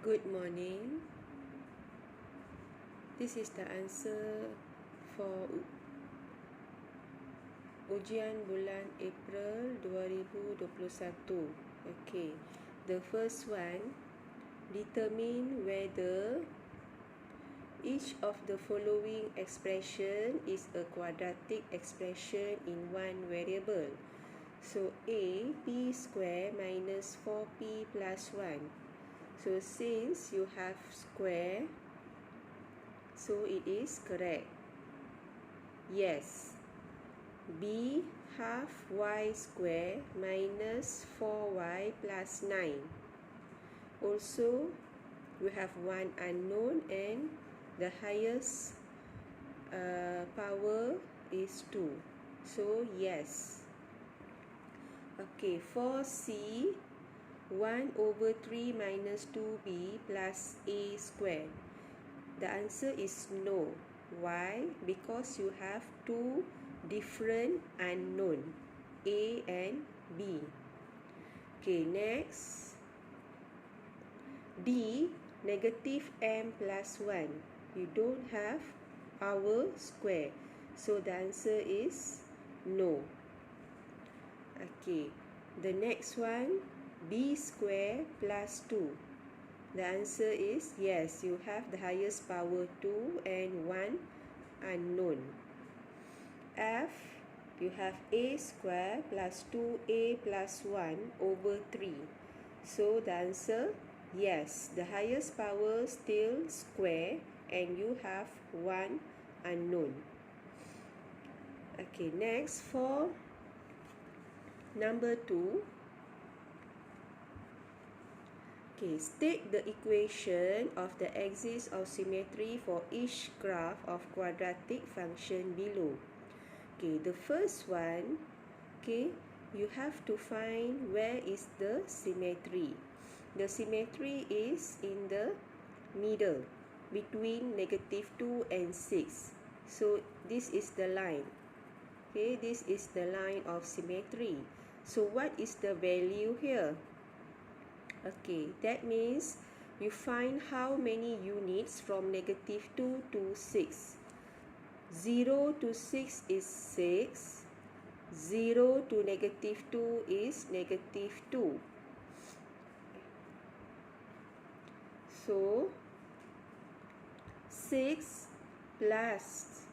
Good morning. This is the answer for ujian bulan April 2021. Okay. The first one, determine whether each of the following expression is a quadratic expression in one variable. So A, p square minus 4p plus 1. So since you have square, so it is correct. Yes. B, half y square minus 4y plus 9. Also, we have one unknown and the highest power is 2. So, yes. Okay, for C, 1 over 3 minus 2b plus a square. The answer is no. Why? Because you have two different unknown, A and B. Okay, next. D, negative m plus 1. You don't have power square. So the answer is no. Okay, the next one, b square plus 2. The answer is yes, you have the highest power 2 and 1 unknown. F, you have a square plus 2a plus 1 over 3. So the answer, yes, the highest power still square and you have 1 unknown. Okay, next for number 2. Okay, state the equation of the axis of symmetry for each graph of quadratic function below. Okay, the first one, okay, you have to find where is the symmetry. The symmetry is in the middle between -2 and 6. So this is the line. Okay, this is the line of symmetry. So what is the value here? Okay, that means you find how many units from -2 to 6. 0 to 6 is 6. 0 to -2 is -2. So, 6 plus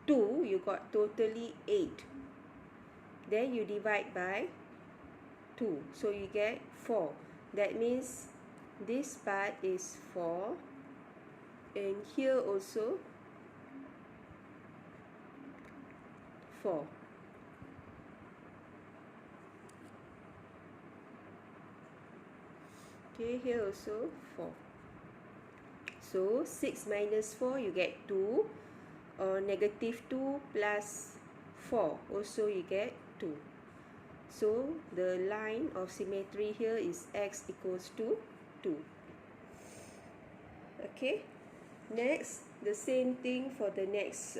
2, you got totally 8. Then you divide by 2. So you get 4. That means this part is 4 and here also 4. Okay, here also 4. So 6 minus 4 you get 2, or -2 plus 4 also you get 2. So the line of symmetry here is x equals to 2. Okay, next, the same thing for the next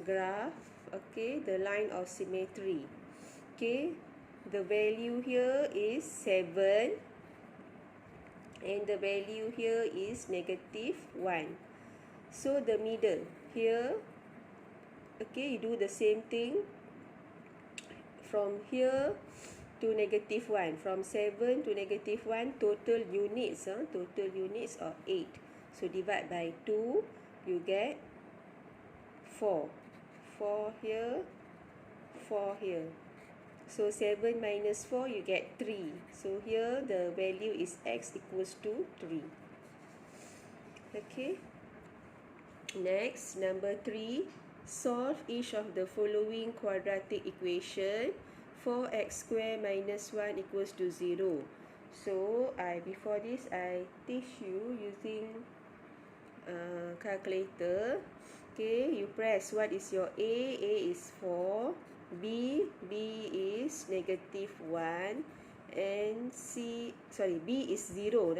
graph. Okay, the line of symmetry. Okay, the value here is 7 and the value here is -1. So the middle here, okay, you do the same thing from here to -1. From 7 to -1, total units are 8. So divide by 2, you get 4. 4 here, 4 here. So 7 minus 4, you get 3. So here the value is x equals to 3. Okay. Next, number 3. Solve each of the following quadratic equation. 4x square minus 1 equals to 0. So, before this, I teach you using calculator. Okay, you press what is your A. A is 4. B is -1. And B is 0.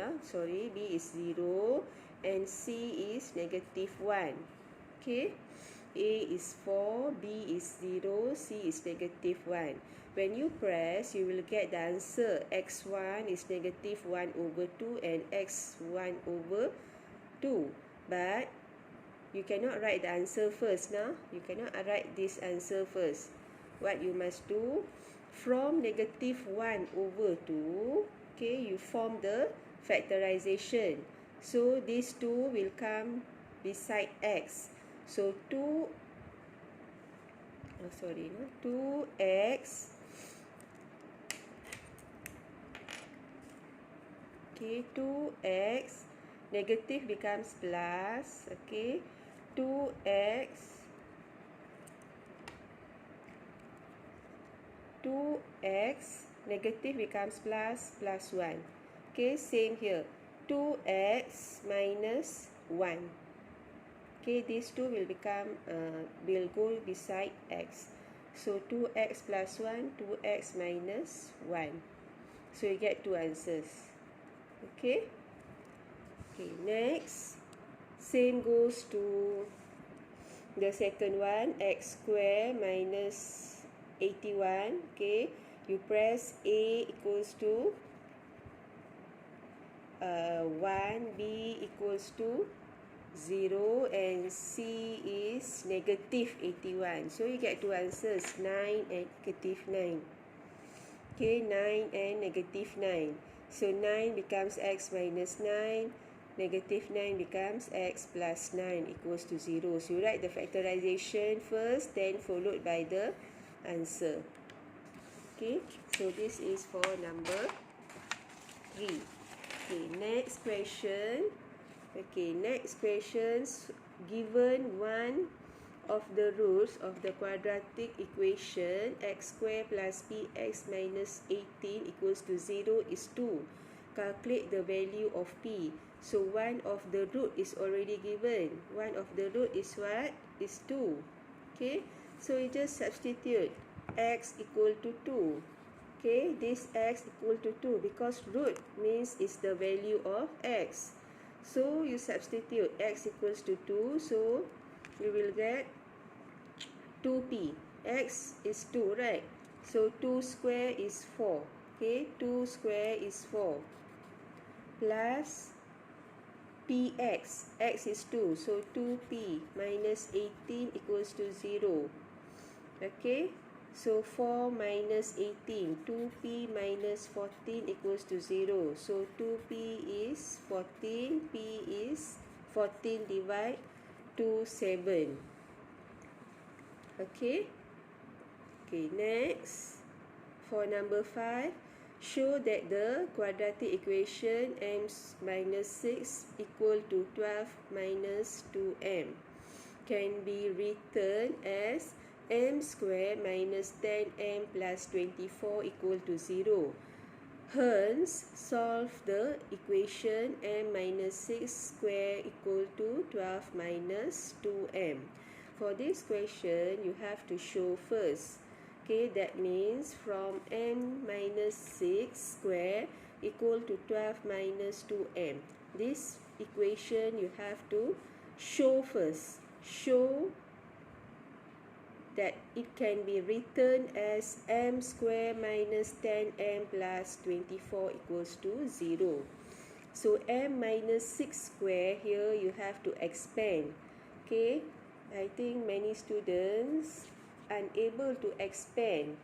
B is 0. And C is -1. Okay. A is 4, B is 0, C is -1. When you press, you will get the answer. X1 is negative 1 over 2 and X1 over 2. But you cannot write the answer first now. You cannot write this answer first. What you must do, from negative 1 over 2, okay, you form the factorization. So these two will come beside X. So 2x, okay, 2x, negative becomes plus, okay, 2x negative becomes plus 1. Okay, same here, 2x minus 1. Okay, these two will become will go beside x. So 2x plus 1, 2x minus 1. So you get two answers. Okay. Okay, next, same goes to the second one, x square minus 81. Okay, you press A equals to 1, B equals to 0, and C is negative 81. So you get two answers, 9 and negative 9. Okay, 9 and negative 9. So 9 becomes x minus 9. Negative 9 becomes x plus 9 equals to 0. So you write the factorization first, then followed by the answer. Okay, so this is for number 3. Okay, next question. Okay, next questions. Given one of the roots of the quadratic equation x squared plus px minus 18 equals to 0 is 2. Calculate the value of p. So one of the root is already given. One of the root is what? Is 2. Okay, so you just substitute x equal to 2. Okay, this x equal to 2 because root means is the value of x. So you substitute x equals to 2. So you will get 2p. X is 2, right? So 2 square is 4. Okay, 2 square is 4. Plus px. X is 2. So 2p minus 18 equals to 0. Okay, so 4 minus 18. 2p minus 14 equals to 0. So 2p is 14. P is 14 divide to 7. Okay. Okay, next. For number 5, show that the quadratic equation m minus 6 equal to 12 minus 2m can be written as m squared minus 10m plus 24 equal to 0. Hence, solve the equation m minus 6 square equal to 12 minus 2m. For this question, you have to show first. Okay, that means from m minus 6 square equal to 12 minus 2m. This equation you have to show first. Show that it can be written as m square minus 10m plus 24 equals to 0. So m minus 6 square here you have to expand. Okay, I think many students unable to expand.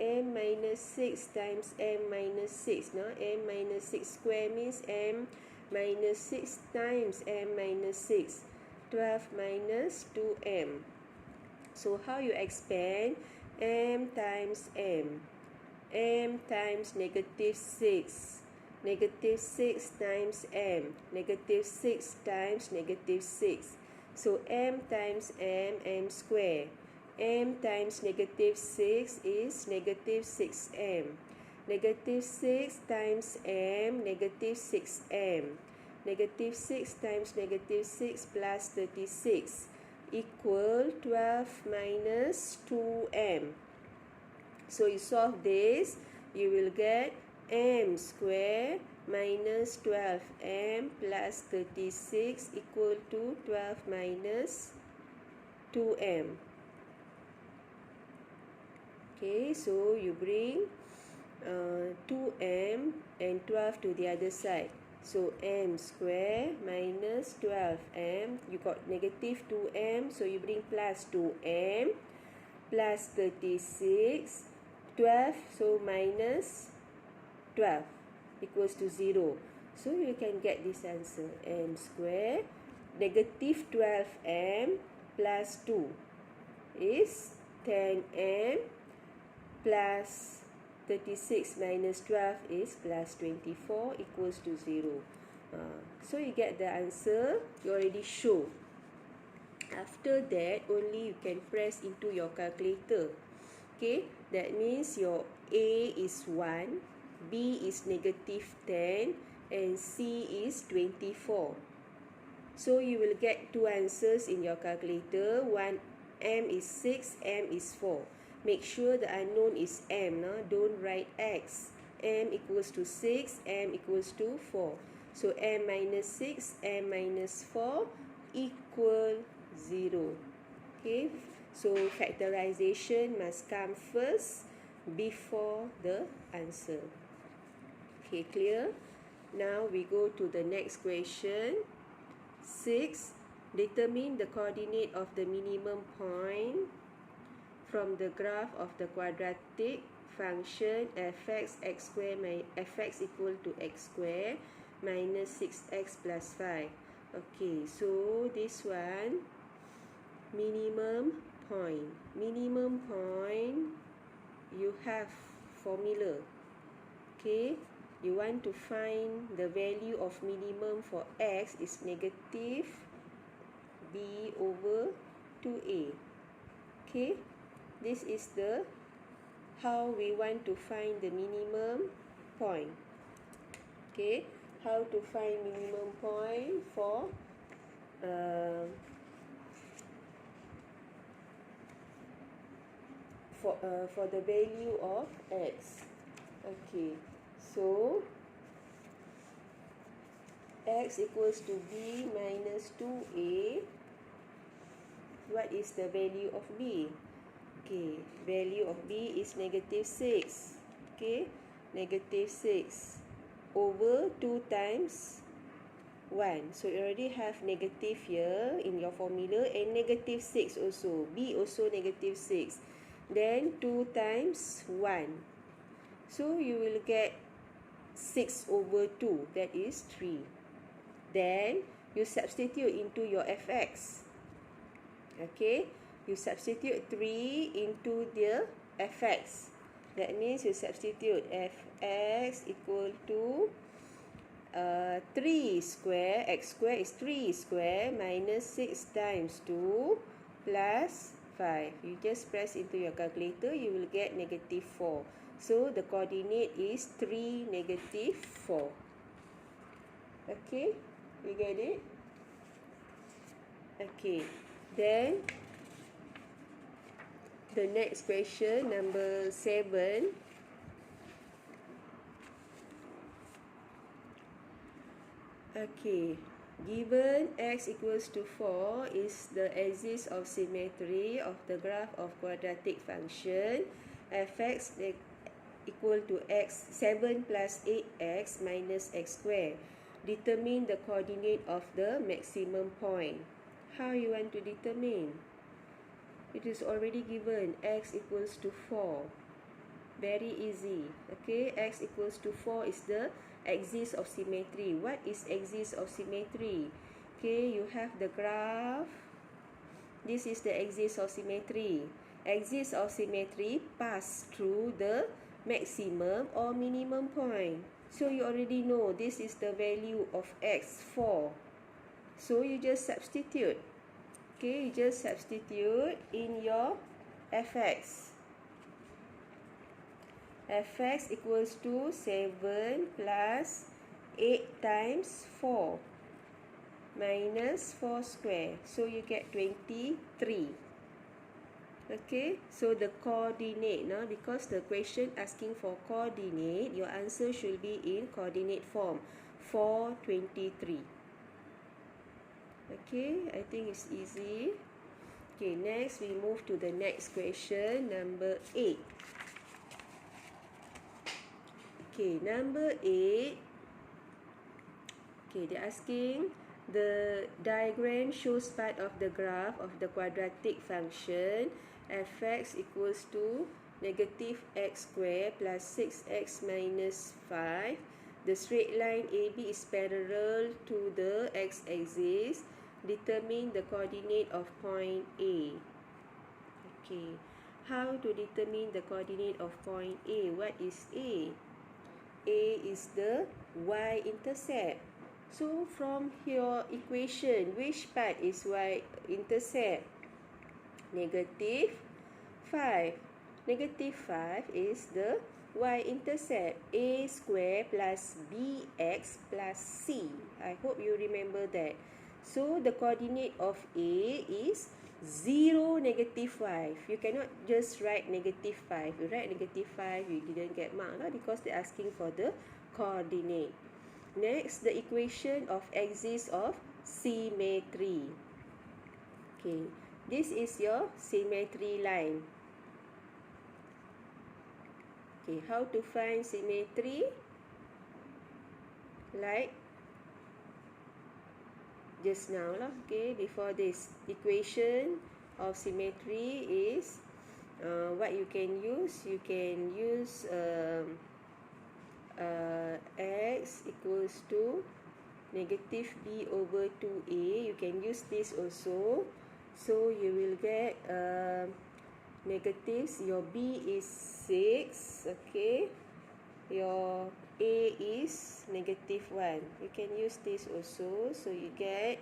M minus 6 times m minus 6. No? M minus 6 square means m minus 6 times m minus 6. 12 minus 2m. So how you expand? M times m. M times negative 6. Negative 6 times m. Negative 6 times negative 6. So m times m square. M times negative 6 is negative 6m. Negative 6 times m, negative 6m. Negative 6 times negative 6 plus 36 equal 12 minus 2m. So you solve this, you will get m square minus 12m plus 36 equal to 12 minus 2m. Okay, so you bring 2m and 12 to the other side. So m square minus 12m. You got negative 2m, so you bring plus 2m plus 36. 12, so minus 12 equals to 0. So you can get this answer. M square negative 12m plus 2 is 10m plus 36 minus 12 is plus 24 equals to 0. So you get the answer. You already show. After that, only you can press into your calculator. Okay, that means your A is 1, B is negative 10, and C is 24. So you will get two answers in your calculator. One, M is 6, M is 4. Make sure the unknown is M. No? Don't write X. M equals to 6, M equals to 4. So M minus 6, M minus 4 equal 0. Okay, so factorization must come first before the answer. Okay, clear? Now we go to the next question. 6. Determine the coordinate of the minimum point from the graph of the quadratic function fx x square fx equal to x square minus 6x plus 5. Okay, so this one, minimum point. Minimum point, you have formula. Okay, you want to find the value of minimum for x is negative b over 2a. Okay, this is the how we want to find the minimum point. Okay, how to find minimum point for for the value of x. Okay, so x equals to b minus 2a. What is the value of b? Okay, value of b is negative 6. Okay, negative 6 over 2 times 1. So you already have negative here in your formula, and negative 6 also. B also negative 6. Then 2 times 1. So you will get 6 over 2. That is 3. Then you substitute into your fx. Okay, you substitute 3 into the fx. That means you substitute fx equal to 3 square, x square is 3 square minus 6 times 2 plus 5. You just press into your calculator, you will get negative 4. So the coordinate is 3, negative 4. Okay, you get it? Okay, then the next question, number 7. Okay, given x equals to 4 is the axis of symmetry of the graph of quadratic function fx equal to x 7 plus 8x minus x square. Determine the coordinate of the maximum point. How you want to determine? It is already given, x equals to 4. Very easy. Okay, x equals to 4 is the axis of symmetry. What is axis of symmetry? Okay, you have the graph. This is the axis of symmetry. Axis of symmetry pass through the maximum or minimum point. So you already know this is the value of x, 4. So you just substitute. Okay, you just substitute in your fx. Fx equals to 7 plus 8 times 4 minus 4 square. So you get 23. Okay, so the coordinate, no? Because the question asking for coordinate, your answer should be in coordinate form. 4, 23. Okay, I think it's easy. Okay, next we move to the next question, number 8. Okay, number 8. Okay, they're asking, the diagram shows part of the graph of the quadratic function fx equals to negative x squared plus 6x minus 5. The straight line AB is parallel to the x-axis. Determine the coordinate of point A. Okay, how to determine the coordinate of point A? What is A? A is the y-intercept. So from your equation, which part is y-intercept? Negative 5. Negative 5 is the y-intercept. A square plus bx plus c. I hope you remember that. So the coordinate of A is 0, negative 5. You cannot just write negative 5. You write negative 5, you didn't get marked because they're asking for the coordinate. Next, the equation of axis of symmetry. Okay, this is your symmetry line. Okay, how to find symmetry? Like just now lah. Okay, before this, equation of symmetry is what you can use. You can use x equals to negative b over 2a. You can use this also. So you will get negatives. Your b is 6. Okay, your a is negative 1. You can use this also. So you get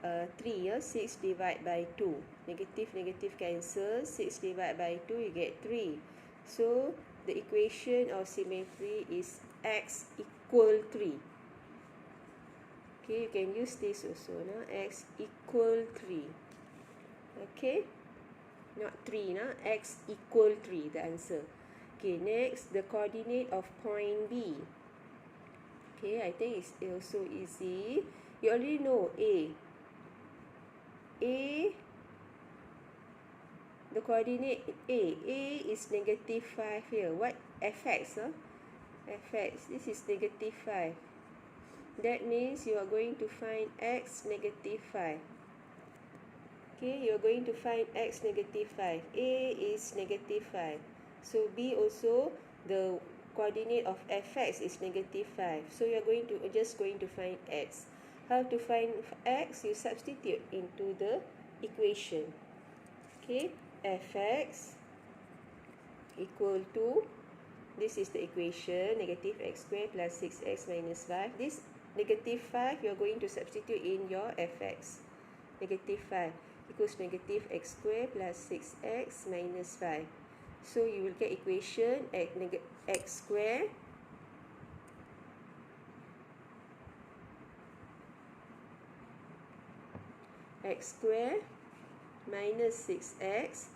3. 6 divided by 2. Negative, negative cancel. 6 divided by 2, you get 3. So the equation of symmetry is x equal 3. Okay, you can use this also. No? X equal 3. Okay, not 3. No? X equal 3, the answer. Okay, next, the coordinate of point B. Okay, I think it's also easy. You already know A. A, the coordinate A. A is negative 5 here. What? Fx, huh? Fx, this is negative 5. That means you are going to find x negative 5. Okay, you are going to find x negative 5. A is negative 5. So B also, the coordinate of fx is negative 5. So you are just going to find x. How to find x? You substitute into the equation. Okay, fx equal to, this is the equation, negative x squared plus 6x minus 5. This negative 5, you are going to substitute in your fx. Negative 5 equals negative x squared plus 6x minus 5. So you will get equation at x squared minus 6x.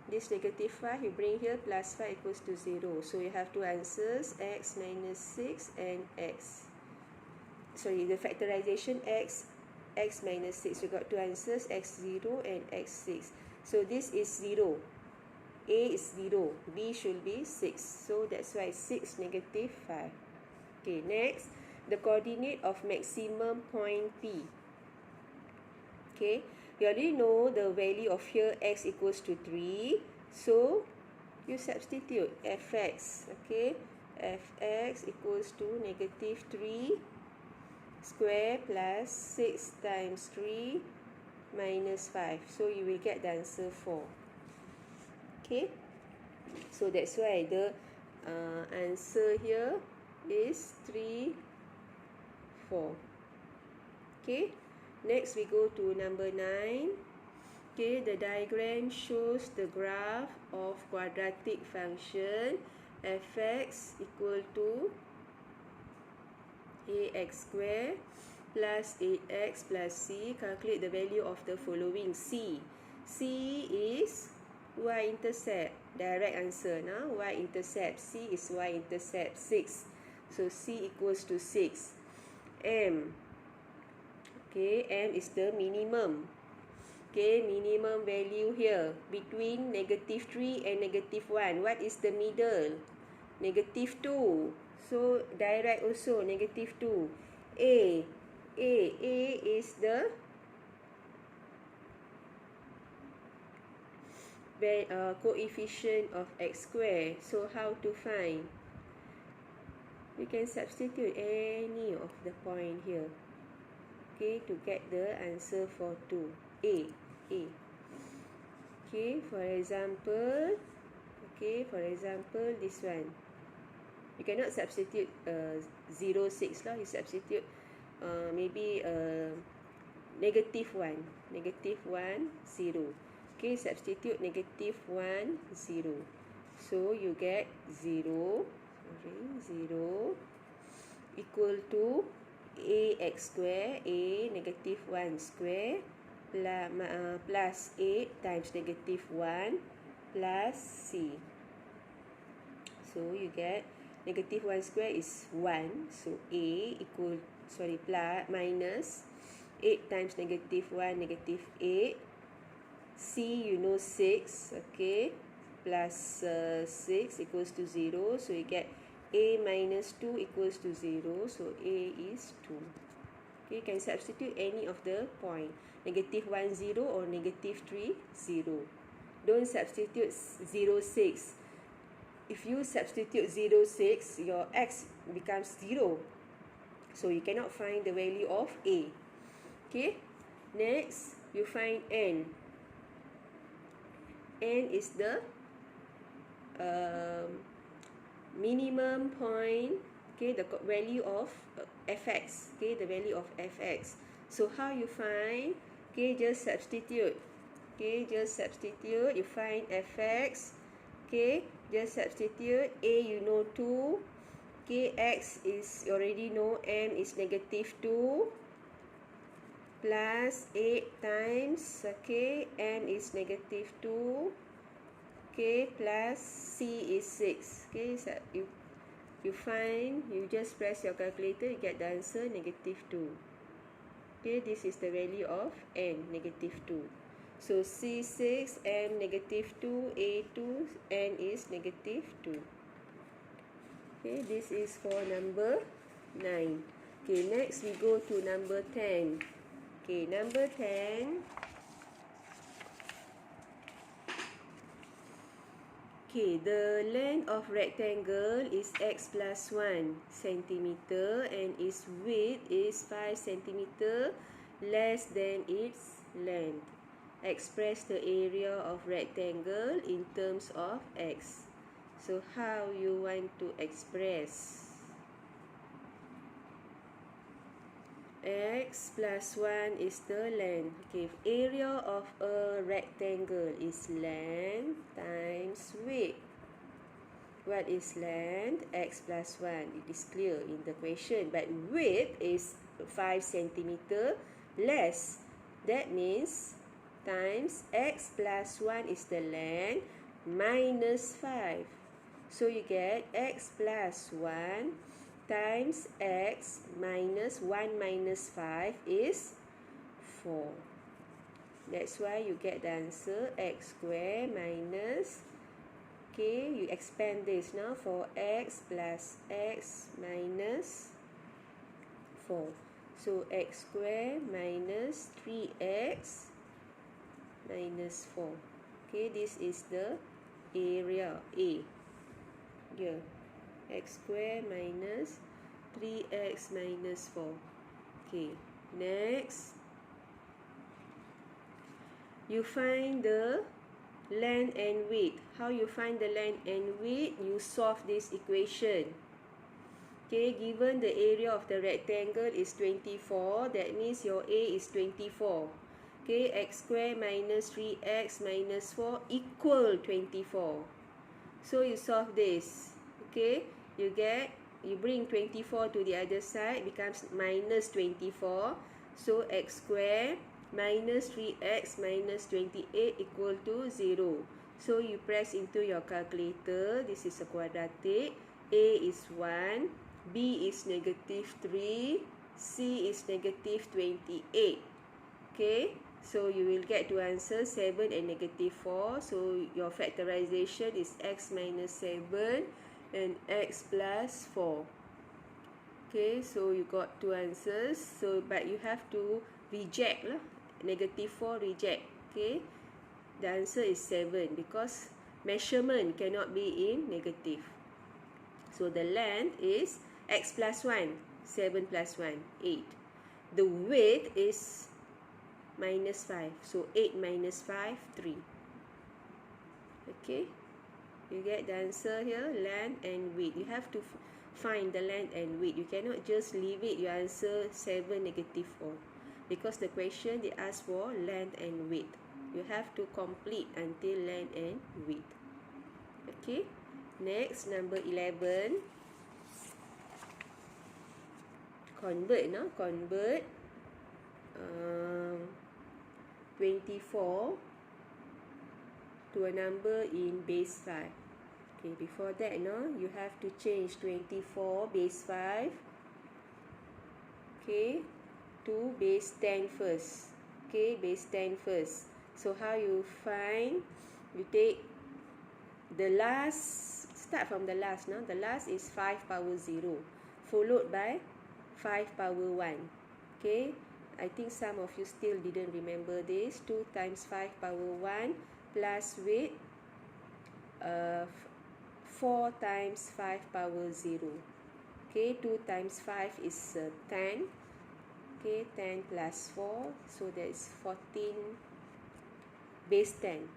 This negative 5 you bring here, plus 5 equals to 0. So you have two answers, x minus 6 and x. Sorry, the factorization x minus 6. You got two answers, x0 and x6. So this is 0. A is 0. B should be 6. So that's why 6 negative 5. Okay, next, the coordinate of maximum point P. Okay, you already know the value of here, x equals to 3. So you substitute fx. Okay, fx equals to negative 3 square plus 6 times 3 minus 5. So you will get the answer 4. Okay, so that's why the answer here is 3, 4. Okay, next we go to number 9. Okay, the diagram shows the graph of quadratic function fx equal to ax squared plus 8x plus c. Calculate the value of the following. C is y-intercept, direct answer now. Y-intercept, C is y-intercept 6. So C equals to 6. M, okay, M is the minimum. Okay, minimum value here between -3 and -1. What is the middle? -2. So direct also -2. A is the coefficient of x square. So how to find? We can substitute any of the point here, okay, to get the answer for 2. A. Okay, for example, this one. You cannot substitute 0, 6 lah. You substitute maybe -1, -1, 0. Okay, substitute -1, 0. So you get 0 equal to ax square, -1 square, plus 8 times -1 plus c. So you get -1 square is 1. So minus 8 times -1, -8. C you know 6, okay, plus 6 equals to 0. So you get a minus 2 equals to 0. So a is 2. Okay, you can substitute any of the point. -1, 0 or -3, 0. Don't substitute 0, 6. If you substitute 0, 6, your x becomes 0. So you cannot find the value of a. Okay, next you find n. N is the minimum point, okay, the value of fx, okay, the value of fx. So how you find? Okay, just substitute. Okay, just substitute. You find fx. Okay, just substitute. A you know 2. Okay, x is already know, m is -2 plus 8 times, okay, m is -2, okay, plus c is 6. Okay, so you find, you just press your calculator, you get the answer -2. Okay, this is the value of n, -2. So C6, M -2, A2, N is -2. Okay, this is for number 9. Okay, next we go to number 10. Okay, number 10. Okay, the length of rectangle is x plus 1 centimeter and its width is 5 centimeter less than its length. Express the area of rectangle in terms of x. So how you want to express? X plus 1 is the length. Okay, area of a rectangle is length times width. What is length? X plus 1. It is clear in the question. But width is 5 centimeter less. That means times x plus 1 is the length minus 5. So you get x plus 1 times x minus 1 minus 5 is 4. That's why you get the answer x square minus, okay, you expand this now for x plus x minus 4. So x square minus 3x minus 4. Okay, this is the area A. Here, x square minus 3x minus 4. Okay, next you find the length and width. How you find the length and width? You solve this equation. Okay, given the area of the rectangle is 24, that means your A is 24. Okay, x square minus 3x minus 4 equal 24. So you solve this. Okay, you bring 24 to the other side, becomes minus 24. So x square minus 3x minus 28 equal to 0. So you press into your calculator. This is a quadratic. A is 1, B is -3, C is -28. Okay, So you will get to answer 7 and negative 4. So your factorization is x minus 7 and x plus 4. Okay, so you got two answers. So but you have to reject lah. Negative 4 reject. Okay, the answer is 7 because measurement cannot be in negative. So the length is x plus 1, 7 plus 1, 8. The width is minus 5. So 8 minus 5, 3. Okay, you get the answer here, length and width. You have to find the length and width. You cannot just leave it, you answer 7, negative 4. Because the question they ask for length and width. You have to complete until length and width. Okay, next, number 11. Convert, no? Convert 24 to a number in base 5. Okay, before that, no, you have to change 24 base 5, okay, to base 10 first. Okay, base 10 first. So how you find? You take the last, start from the last, no? The last is 5 power 0, followed by 5 power 1. Okay, I think some of you still didn't remember this. 2 times 5 power 1 plus with 4 times 5 power 0. Okay, 2 times 5 is 10. Okay, 10 plus 4, so that is 14 base 10.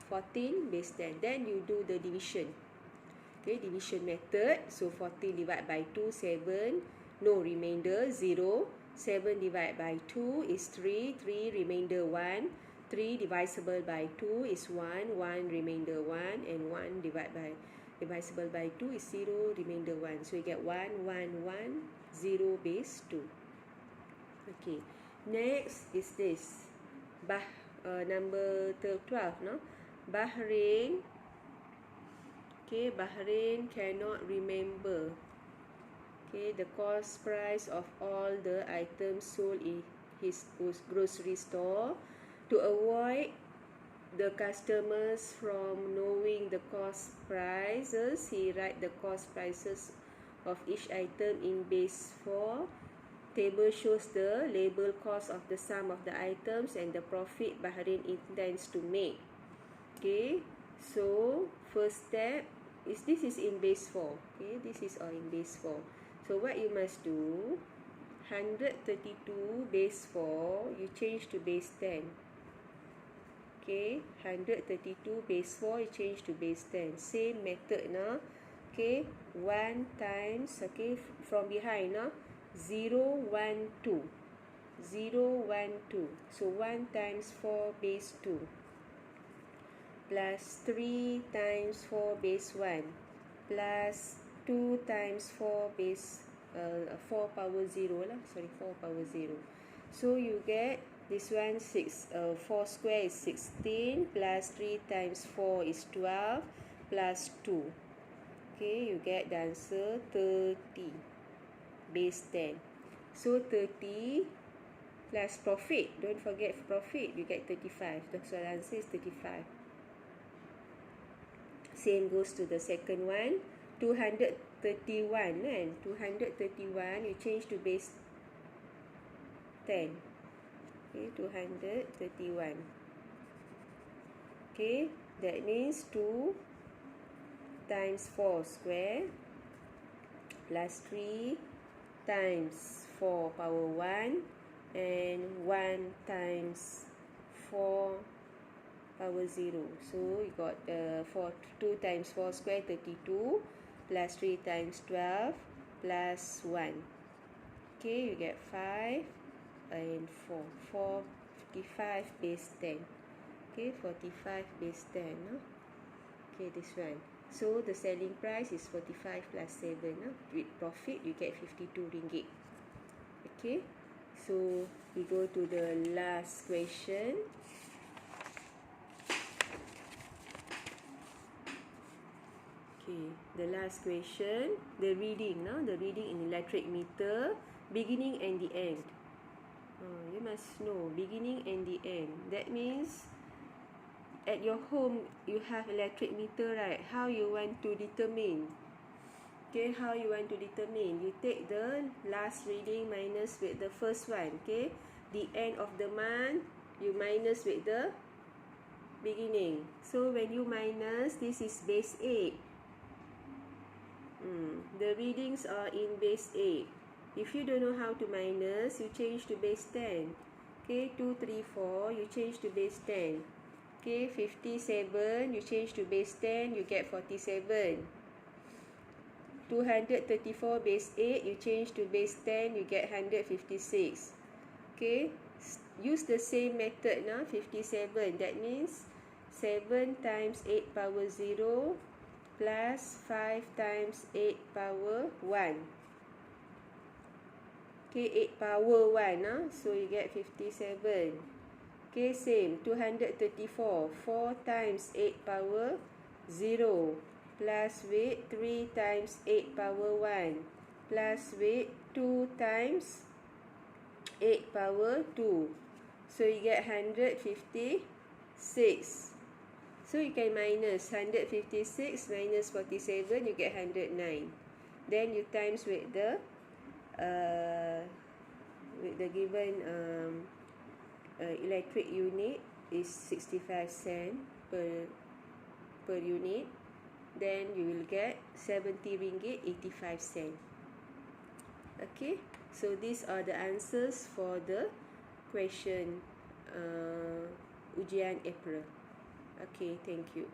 14 base 10. Then you do the division. Okay, division method. So 14 divided by 2, 7. No remainder, 0. 7 divided by 2 is 3. 3 remainder 1. 3 divisible by 2 is 1. 1 remainder 1. And 1 divisible by 2 is 0. Remainder 1. So you get 1, 1, 1, 0 base 2. Okay. Next is this. Number 12, no? Bahrain. Okay, Bahrain cannot remember. Okay, the cost price of all the items sold in his grocery store. To avoid the customers from knowing the cost prices, he write the cost prices of each item in base 4. Table shows the label cost of the sum of the items and the profit Bahrain intends to make. Okay, so first step is this is in base 4. Okay, this is all in base 4. So what you must do, 132 base 4, you change to base 10. Okay, 132 base 4, you change to base 10. Same method, no? Okay, 1 times, okay, from behind, no? 0, 1, 2. 0, 1, 2. So 1 times 4 base 2. Plus 3 times 4 base 1. Plus 2 times 4 base 4 power 0 lah. Sorry, 4 power 0. So you get this one 4 square is 16 plus 3 times 4 is 12 plus 2. Okay, you get the answer 30 base 10. So 30 plus profit. Don't forget profit. You get 35. So the answer is 35. Same goes to the second one. 231 kan? 231 you change to base 10. Okay, 231. Okay, that means 2 times 4 square plus 3 times 4 power 1 and 1 times 4 power 0. So you got 2 times 4 square 32 plus 3 times 12 plus 1. Okay, you get 5 and 4. 45 base 10. Okay, 45 base 10. No? Okay, this one. So the selling price is 45 plus 7. No? With profit, you get 52 ringgit. Okay, so we go to the last question. Okay, the last question, the reading, no? The reading in electric meter, beginning and the end. You must know beginning and the end. That means at your home you have electric meter, right? How you want to determine? Okay, how you want to determine? You take the last reading minus with the first one. Okay, the end of the month you minus with the beginning. So when you minus, this is base 8. The readings are in base 8. If you don't know how to minus, you change to base 10. Okay, 2, 3, 4, you change to base 10. Okay, 57, you change to base 10, you get 47. 234 base 8, you change to base 10, you get 156. Okay, use the same method now. 57, that means 7 times 8 power 0 plus 5 times 8 power 1. Okay, 8 power 1, so you get 57. Okay, same, 234, 4 times 8 power 0 plus weight 3 times 8 power 1 plus weight 2 times 8 power 2. So you get 156. So you can minus 156 minus 47, you get 109. Then you times with the given electric unit is 65 cents per unit. Then you will get 70 ringgit 85 cents. Okay, so these are the answers for the question ujian April. Okay, thank you.